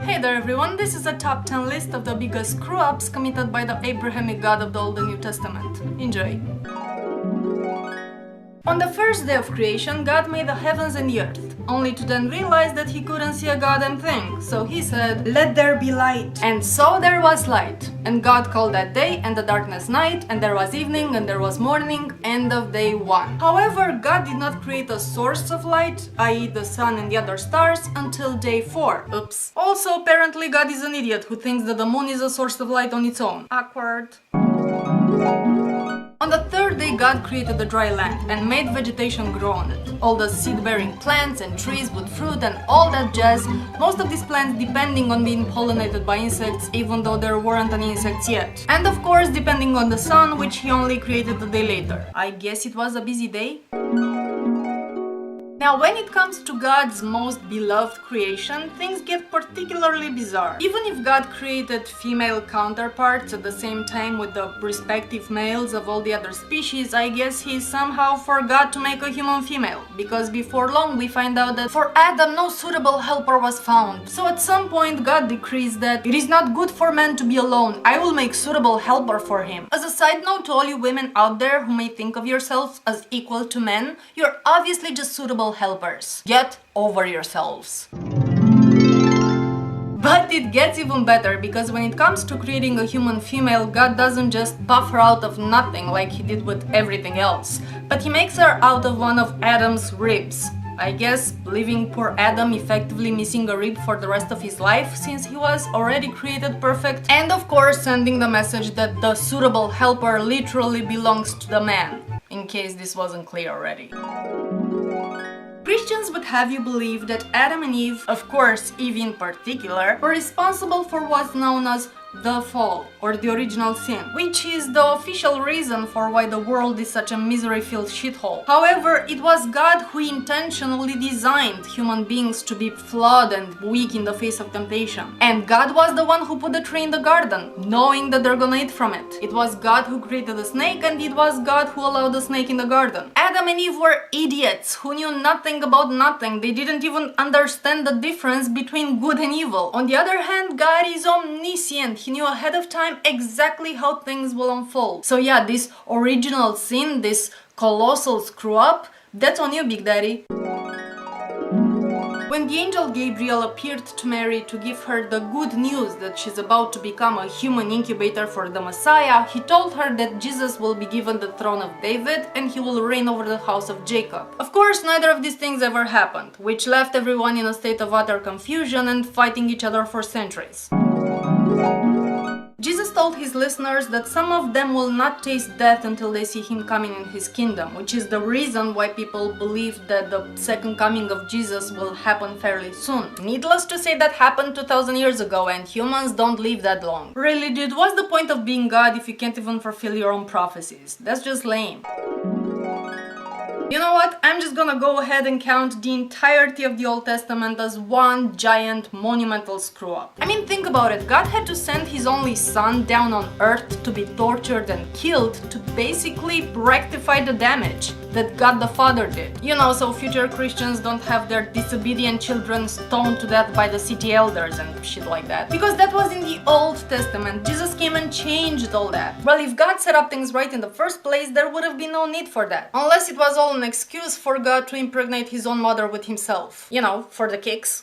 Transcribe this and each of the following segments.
Hey there everyone, this is a top 10 list of the biggest screw-ups committed by the Abrahamic God of the Old and New Testament. Enjoy! On the first day of creation, God made the heavens and the earth, only to then realize that he couldn't see a goddamn thing. So he said, "Let there be light." And so there was light. And God called that day and the darkness night, and there was evening and there was morning, end of day 1. However, God did not create a source of light, i.e. the sun and the other stars, until day 4. Oops. Also, apparently God is an idiot who thinks that the moon is a source of light on its own. Awkward. On the third day, God created the dry land and made vegetation grow on it. All the seed-bearing plants and trees with fruit and all that jazz, most of these plants depending on being pollinated by insects, even though there weren't any insects yet. And of course, depending on the sun, which he only created a day later. I guess it was a busy day? Now, when it comes to God's most beloved creation, things get particularly bizarre. Even if God created female counterparts at the same time with the respective males of all the other species, I guess he somehow forgot to make a human female. Because before long we find out that for Adam no suitable helper was found. So at some point God decrees that it is not good for man to be alone. I will make suitable helper for him. As a side note to all you women out there who may think of yourselves as equal to men, you're obviously just suitable helpers. Get over yourselves. But it gets even better, because when it comes to creating a human female, God doesn't just puff her out of nothing like he did with everything else, but he makes her out of one of Adam's ribs. I guess leaving poor Adam effectively missing a rib for the rest of his life, since he was already created perfect, and of course sending the message that the suitable helper literally belongs to the man, in case this wasn't clear already. Christians would have you believe that Adam and Eve, of course Eve in particular, were responsible for what's known as the fall, or the original sin, which is the official reason for why the world is such a misery-filled shithole. However, it was God who intentionally designed human beings to be flawed and weak in the face of temptation. And God was the one who put the tree in the garden, knowing that they're gonna eat from it. It was God who created the snake, and it was God who allowed the snake in the garden. Adam and Eve were idiots who knew nothing about nothing. They didn't even understand the difference between good and evil. On the other hand, God is omniscient. He knew ahead of time exactly how things will unfold. So yeah, this original sin, this colossal screw up, that's on you, Big Daddy. When the angel Gabriel appeared to Mary to give her the good news that she's about to become a human incubator for the Messiah, he told her that Jesus will be given the throne of David and he will reign over the house of Jacob. Of course, neither of these things ever happened, which left everyone in a state of utter confusion and fighting each other for centuries. Jesus told his listeners that some of them will not taste death until they see him coming in his kingdom, which is the reason why people believe that the second coming of Jesus will happen fairly soon. Needless to say, that happened 2000 years ago, and humans don't live that long. Really, dude, what's the point of being God if you can't even fulfill your own prophecies? That's just lame. You know what? I'm just gonna go ahead and count the entirety of the Old Testament as one giant monumental screw-up. I mean, think about it. God had to send his only son down on earth to be tortured and killed to basically rectify the damage that God the Father did. You know, so future Christians don't have their disobedient children stoned to death by the city elders and shit like that. Because that was in the Old Testament. Jesus came and changed all that. Well, if God set up things right in the first place, there would have been no need for that. Unless it was all an excuse for God to impregnate his own mother with himself. You know, for the kicks.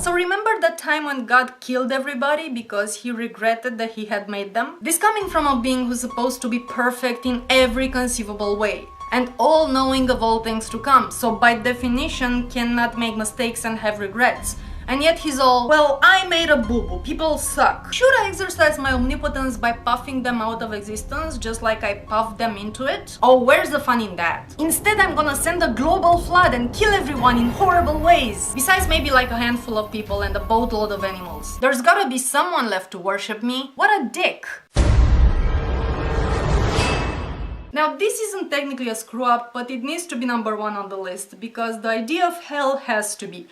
So remember that time when God killed everybody because he regretted that he had made them? This coming from a being who's supposed to be perfect in every conceivable way, and all-knowing of all things to come, so by definition cannot make mistakes and have regrets. And yet he's all, well, I made a boo-boo, people suck. Should I exercise my omnipotence by puffing them out of existence just like I puffed them into it? Oh, where's the fun in that? Instead, I'm gonna send a global flood and kill everyone in horrible ways. Besides maybe like a handful of people and a boatload of animals. There's gotta be someone left to worship me. What a dick. Now, this isn't technically a screw-up, but it needs to be number 1 on the list, because the idea of hell has to be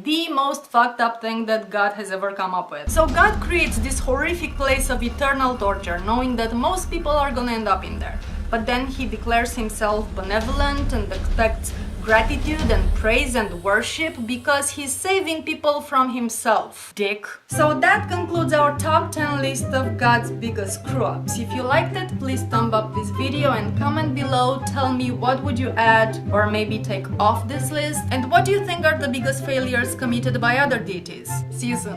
the most fucked up thing that God has ever come up with. So God creates this horrific place of eternal torture, knowing that most people are gonna end up in there. But then he declares himself benevolent and expects gratitude and praise and worship because he's saving people from himself. Dick. So that concludes our top 10 list of God's biggest screw-ups. If you liked it, please thumb up this video and comment below. Tell me what would you add or maybe take off this list, and what do you think are the biggest failures committed by other deities. See you soon.